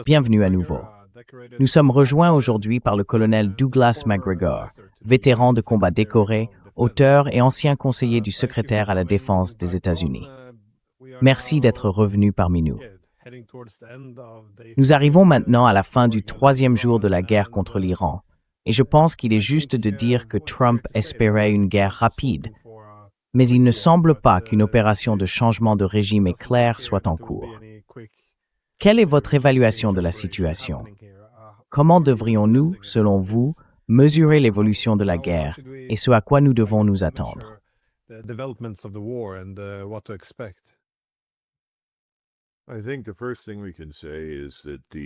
Bienvenue à nouveau. Nous sommes rejoints aujourd'hui par le colonel Douglas McGregor, vétéran de combat décoré, auteur et ancien conseiller du secrétaire à la Défense des États-Unis. Merci d'être revenu parmi nous. Nous arrivons maintenant à la fin du troisième jour de la guerre contre l'Iran, et je pense qu'il est juste de dire que Trump espérait une guerre rapide, mais il ne semble pas qu'une opération de changement de régime éclair soit en cours. Quelle est votre évaluation de la situation? Comment devrions-nous, selon vous, mesurer l'évolution de la guerre et ce à quoi nous devons nous attendre?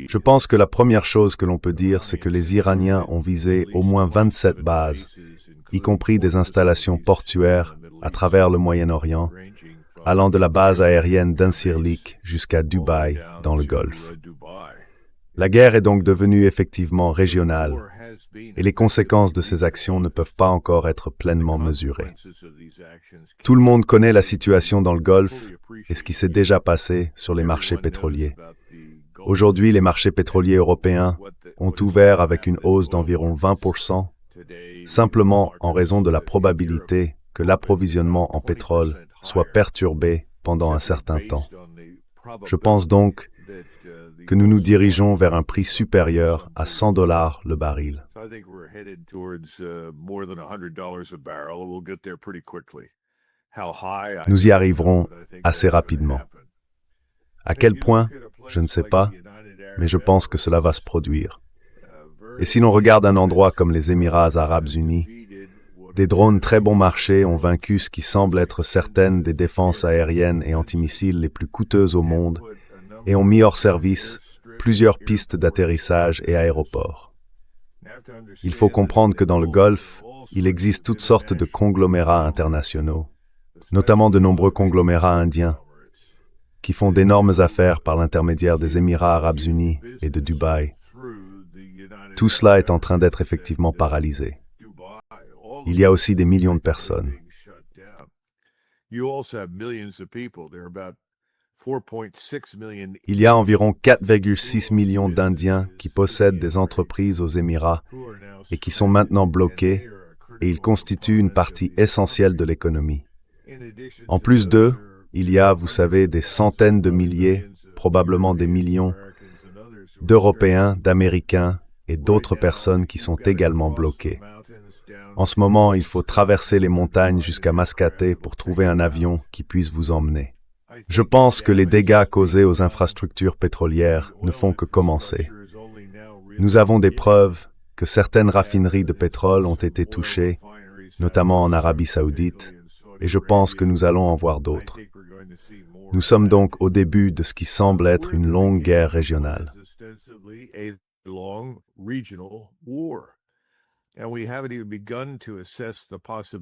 Je pense que la première chose que l'on peut dire, c'est que les Iraniens ont visé au moins 27 bases, y compris des installations portuaires à travers le Moyen-Orient, allant de la base aérienne d'Incirlik jusqu'à Dubaï, dans le Golfe. La guerre est donc devenue effectivement régionale, et les conséquences de ces actions ne peuvent pas encore être pleinement mesurées. Tout le monde connaît la situation dans le Golfe et ce qui s'est déjà passé sur les marchés pétroliers. Aujourd'hui, les marchés pétroliers européens ont ouvert avec une hausse d'environ 20%, simplement en raison de la probabilité que l'approvisionnement en pétrole soit perturbé pendant un certain temps. Je pense donc que nous nous dirigeons vers un prix supérieur à $100 le baril. Nous y arriverons assez rapidement. À quel point, je ne sais pas, mais je pense que cela va se produire. Et si l'on regarde un endroit comme les Émirats arabes unis, des drones très bon marché ont vaincu ce qui semble être certaines des défenses aériennes et antimissiles les plus coûteuses au monde et ont mis hors service plusieurs pistes d'atterrissage et aéroports. Il faut comprendre que dans le Golfe, il existe toutes sortes de conglomérats internationaux, notamment de nombreux conglomérats indiens, qui font d'énormes affaires par l'intermédiaire des Émirats arabes unis et de Dubaï. Tout cela est en train d'être effectivement paralysé. Il y a aussi des millions de personnes. Il y a environ 4,6 millions d'Indiens qui possèdent des entreprises aux Émirats et qui sont maintenant bloqués, et ils constituent une partie essentielle de l'économie. En plus d'eux, il y a, vous savez, des centaines de milliers, probablement des millions, d'Européens, d'Américains et d'autres personnes qui sont également bloquées. En ce moment, il faut traverser les montagnes jusqu'à Mascate pour trouver un avion qui puisse vous emmener. Je pense que les dégâts causés aux infrastructures pétrolières ne font que commencer. Nous avons des preuves que certaines raffineries de pétrole ont été touchées, notamment en Arabie Saoudite, et je pense que nous allons en voir d'autres. Nous sommes donc au début de ce qui semble être une longue guerre régionale.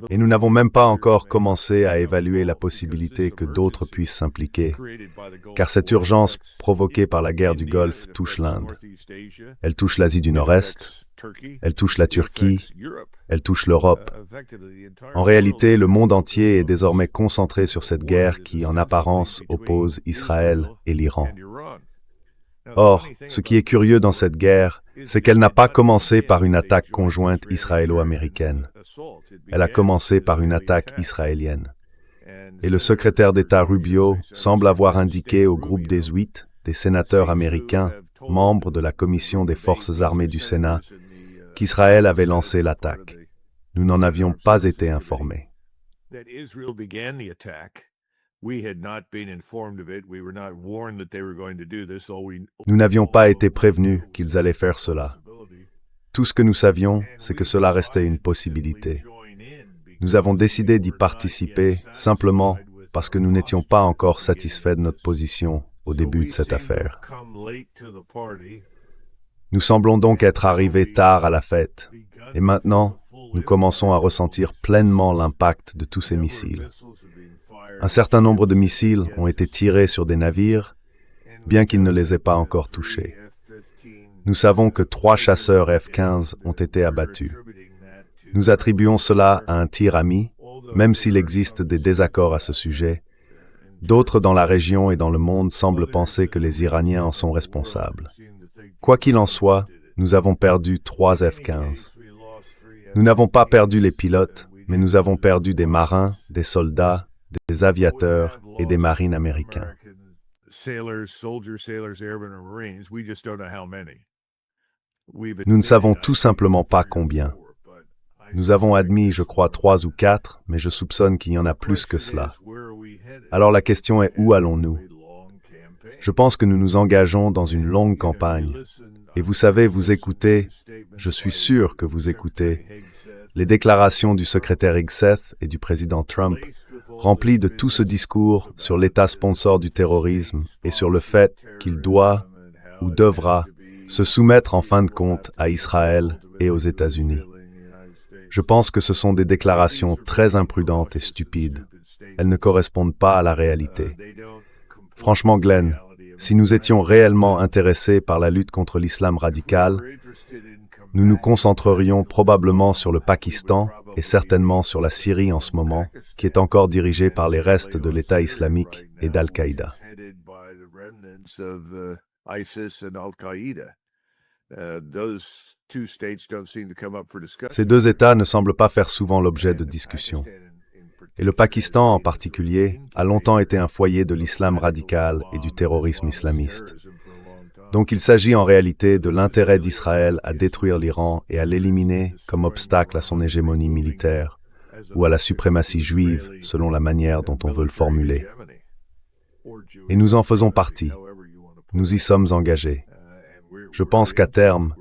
Et nous n'avons même pas encore commencé à évaluer la possibilité que d'autres puissent s'impliquer, car cette urgence provoquée par la guerre du Golfe touche l'Inde. Elle touche l'Asie du Nord-Est, elle touche la Turquie, elle touche l'Europe. En réalité, le monde entier est désormais concentré sur cette guerre qui, en apparence, oppose Israël et l'Iran. Or, ce qui est curieux dans cette guerre, c'est qu'elle n'a pas commencé par une attaque conjointe israélo-américaine. Elle a commencé par une attaque israélienne. Et le secrétaire d'État Rubio semble avoir indiqué au groupe des 8, des sénateurs américains, membres de la Commission des Forces armées du Sénat, qu'Israël avait lancé l'attaque. Nous n'en avions pas été informés. Nous n'avions pas été prévenus qu'ils allaient faire cela. Tout ce que nous savions, c'est que cela restait une possibilité. Nous avons décidé d'y participer simplement parce que nous n'étions pas encore satisfaits de notre position au début de cette affaire. Nous semblons donc être arrivés tard à la fête, et maintenant, nous commençons à ressentir pleinement l'impact de tous ces missiles. Un certain nombre de missiles ont été tirés sur des navires, bien qu'ils ne les aient pas encore touchés. Nous savons que 3 chasseurs F-15 ont été abattus. Nous attribuons cela à un tir ami, même s'il existe des désaccords à ce sujet, D'autres dans la région et dans le monde semblent penser que les Iraniens en sont responsables. Quoi qu'il en soit, nous avons perdu 3 F-15. Nous n'avons pas perdu les pilotes, mais nous avons perdu des marins, des soldats, des aviateurs et des marines américains. Nous ne savons tout simplement pas combien. Nous avons admis, je crois, 3 ou 4, mais je soupçonne qu'il y en a plus que cela. Alors la question est, où allons-nous? Je pense que nous nous engageons dans une longue campagne. Et vous savez, vous écoutez, je suis sûr que vous écoutez, les déclarations du secrétaire Hegseth et du président Trump, remplies de tout ce discours sur l'État sponsor du terrorisme et sur le fait qu'il doit ou devra se soumettre en fin de compte à Israël et aux États-Unis. Je pense que ce sont des déclarations très imprudentes et stupides. Elles ne correspondent pas à la réalité. Franchement, Glenn, si nous étions réellement intéressés par la lutte contre l'islam radical, nous nous concentrerions probablement sur le Pakistan et certainement sur la Syrie en ce moment, qui est encore dirigée par les restes de l'État islamique et d'Al-Qaïda. Ces 2 États ne semblent pas faire souvent l'objet de discussions. Et le Pakistan en particulier a longtemps été un foyer de l'islam radical et du terrorisme islamiste. Donc il s'agit en réalité de l'intérêt d'Israël à détruire l'Iran et à l'éliminer comme obstacle à son hégémonie militaire ou à la suprématie juive selon la manière dont on veut le formuler. Et nous en faisons partie. Nous y sommes engagés. Je pense qu'à terme,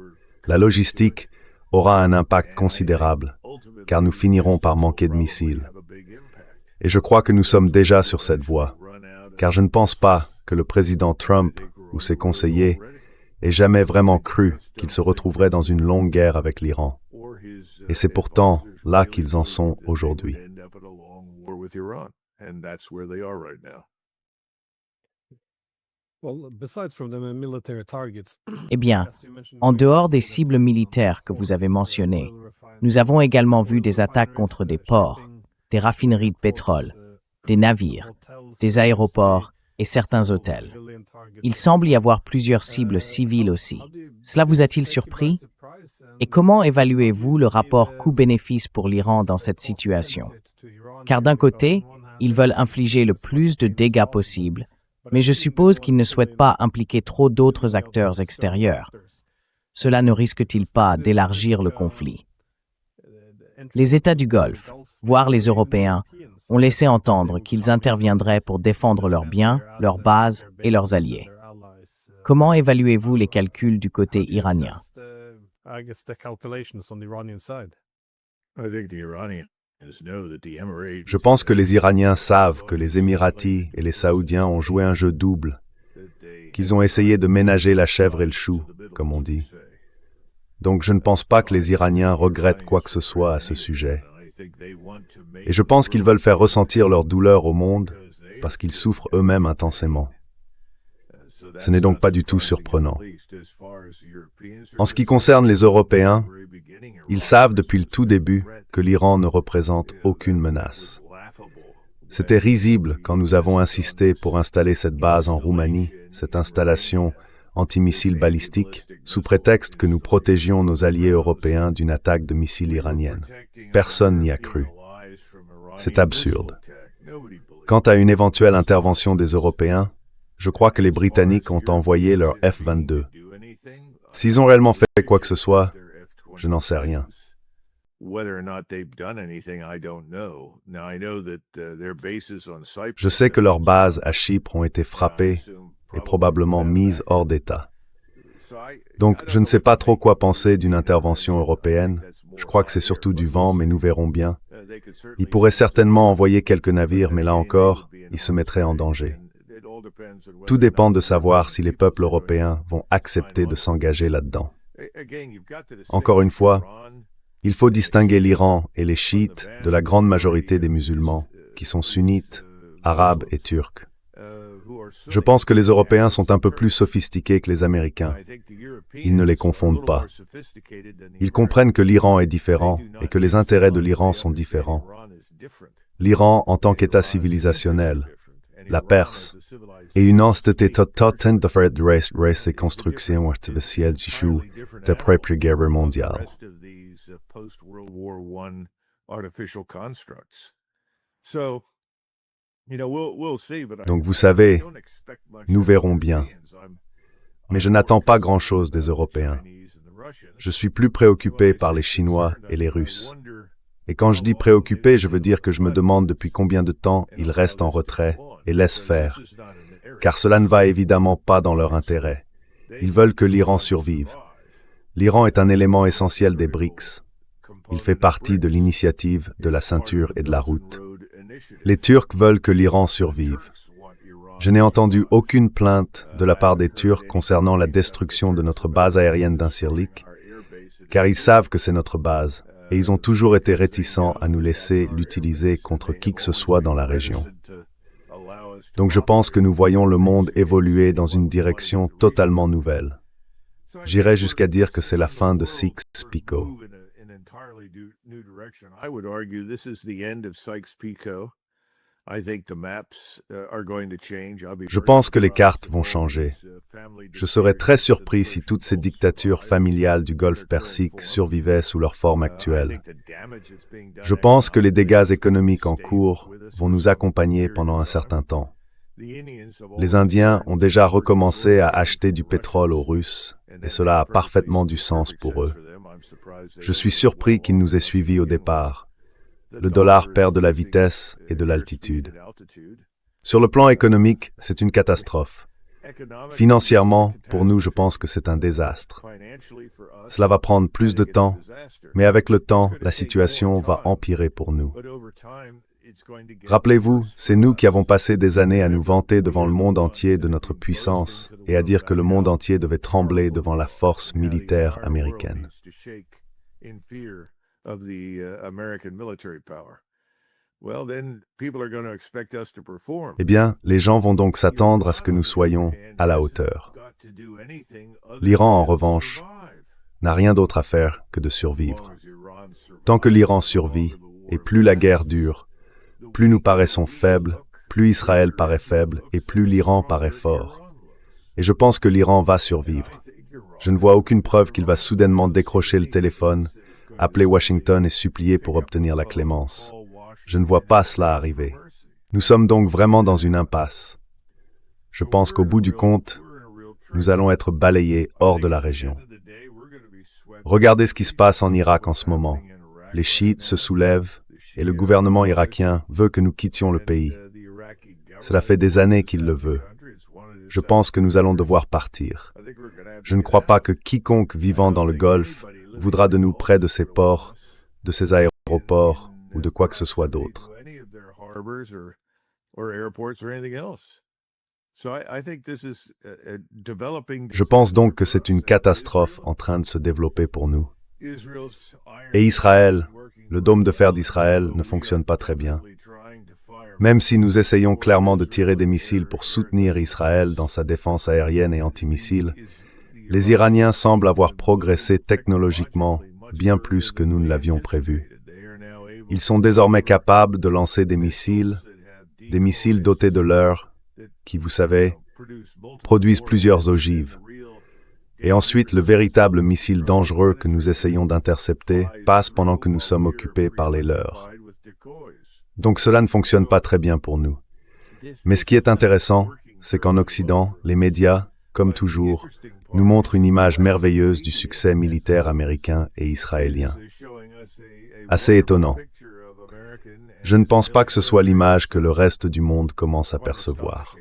la logistique aura un impact considérable, car nous finirons par manquer de missiles. Et je crois que nous sommes déjà sur cette voie, car je ne pense pas que le président Trump ou ses conseillers aient jamais vraiment cru qu'ils se retrouveraient dans une longue guerre avec l'Iran. Et c'est pourtant là qu'ils en sont aujourd'hui. Eh bien, en dehors des cibles militaires que vous avez mentionnées, nous avons également vu des attaques contre des ports, des raffineries de pétrole, des navires, des aéroports et certains hôtels. Il semble y avoir plusieurs cibles civiles aussi. Cela vous a-t-il surpris? Et comment évaluez-vous le rapport coût-bénéfice pour l'Iran dans cette situation? Car d'un côté, ils veulent infliger le plus de dégâts possible, mais je suppose qu'ils ne souhaitent pas impliquer trop d'autres acteurs extérieurs. Cela ne risque-t-il pas d'élargir le conflit? Les États du Golfe, voire les Européens, ont laissé entendre qu'ils interviendraient pour défendre leurs biens, leurs bases et leurs alliés. Comment évaluez-vous les calculs du côté iranien? Je pense que les Iraniens savent que les Émiratis et les Saoudiens ont joué un jeu double, qu'ils ont essayé de ménager la chèvre et le chou, comme on dit. Donc je ne pense pas que les Iraniens regrettent quoi que ce soit à ce sujet. Et je pense qu'ils veulent faire ressentir leur douleur au monde parce qu'ils souffrent eux-mêmes intensément. Ce n'est donc pas du tout surprenant. En ce qui concerne les Européens, ils savent depuis le tout début que l'Iran ne représente aucune menace. C'était risible quand nous avons insisté pour installer cette base en Roumanie, cette installation antimissile balistique, sous prétexte que nous protégions nos alliés européens d'une attaque de missiles iranienne. Personne n'y a cru. C'est absurde. Quant à une éventuelle intervention des Européens, je crois que les Britanniques ont envoyé leur F-22. S'ils ont réellement fait quoi que ce soit, je n'en sais rien. Je sais que leurs bases à Chypre ont été frappées et probablement mises hors d'état. Donc, je ne sais pas trop quoi penser d'une intervention européenne. Je crois que c'est surtout du vent, mais nous verrons bien. Ils pourraient certainement envoyer quelques navires, mais là encore, ils se mettraient en danger. Tout dépend de savoir si les peuples européens vont accepter de s'engager là-dedans. Encore une fois, il faut distinguer l'Iran et les chiites de la grande majorité des musulmans, qui sont sunnites, arabes et turcs. Je pense que les Européens sont un peu plus sophistiqués que les Américains. Ils ne les confondent pas. Ils comprennent que l'Iran est différent et que les intérêts de l'Iran sont différents. L'Iran en tant qu'État civilisationnel la Perse, et une entité totale de reconstruction artificielle issue de la Première Guerre mondiale. Donc vous savez, nous verrons bien. Mais je n'attends pas grand-chose des Européens. Je suis plus préoccupé par les Chinois et les Russes. Et quand je dis préoccupé, je veux dire que je me demande depuis combien de temps ils restent en retrait et laissent faire. Car cela ne va évidemment pas dans leur intérêt. Ils veulent que l'Iran survive. L'Iran est un élément essentiel des BRICS. Il fait partie de l'initiative de la ceinture et de la route. Les Turcs veulent que l'Iran survive. Je n'ai entendu aucune plainte de la part des Turcs concernant la destruction de notre base aérienne d'Incirlik, car ils savent que c'est notre base, et ils ont toujours été réticents à nous laisser l'utiliser contre qui que ce soit dans la région. Donc je pense que nous voyons le monde évoluer dans une direction totalement nouvelle. J'irais jusqu'à dire que c'est la fin de Sykes-Picot. Je pense que les cartes vont changer. Je serais très surpris si toutes ces dictatures familiales du Golfe Persique survivaient sous leur forme actuelle. Je pense que les dégâts économiques en cours vont nous accompagner pendant un certain temps. Les Indiens ont déjà recommencé à acheter du pétrole aux Russes, et cela a parfaitement du sens pour eux. Je suis surpris qu'ils nous aient suivis au départ. Le dollar perd de la vitesse et de l'altitude. Sur le plan économique, c'est une catastrophe. Financièrement, pour nous, je pense que c'est un désastre. Cela va prendre plus de temps, mais avec le temps, la situation va empirer pour nous. Rappelez-vous, c'est nous qui avons passé des années à nous vanter devant le monde entier de notre puissance et à dire que le monde entier devait trembler devant la force militaire américaine. Eh bien, les gens vont donc s'attendre à ce que nous soyons à la hauteur. L'Iran, en revanche, n'a rien d'autre à faire que de survivre. Tant que l'Iran survit, et plus la guerre dure, plus nous paraissons faibles, plus Israël paraît faible, et plus l'Iran paraît fort. Et je pense que l'Iran va survivre. Je ne vois aucune preuve qu'il va soudainement décrocher le téléphone, appeler Washington et supplier pour obtenir la clémence. Je ne vois pas cela arriver. Nous sommes donc vraiment dans une impasse. Je pense qu'au bout du compte, nous allons être balayés hors de la région. Regardez ce qui se passe en Irak en ce moment. Les chiites se soulèvent et le gouvernement irakien veut que nous quittions le pays. Cela fait des années qu'il le veut. Je pense que nous allons devoir partir. Je ne crois pas que quiconque vivant dans le Golfe voudra de nous près de ces ports, de ces aéroports ou de quoi que ce soit d'autre. Je pense donc que c'est une catastrophe en train de se développer pour nous. Et Israël, le dôme de fer d'Israël ne fonctionne pas très bien. Même si nous essayons clairement de tirer des missiles pour soutenir Israël dans sa défense aérienne et antimissiles, les Iraniens semblent avoir progressé technologiquement bien plus que nous ne l'avions prévu. Ils sont désormais capables de lancer des missiles dotés de leurres qui, vous savez, produisent plusieurs ogives. Et ensuite, le véritable missile dangereux que nous essayons d'intercepter passe pendant que nous sommes occupés par les leurs. Donc cela ne fonctionne pas très bien pour nous. Mais ce qui est intéressant, c'est qu'en Occident, les médias, comme toujours, nous montrent une image merveilleuse du succès militaire américain et israélien. Assez étonnant. Je ne pense pas que ce soit l'image que le reste du monde commence à percevoir.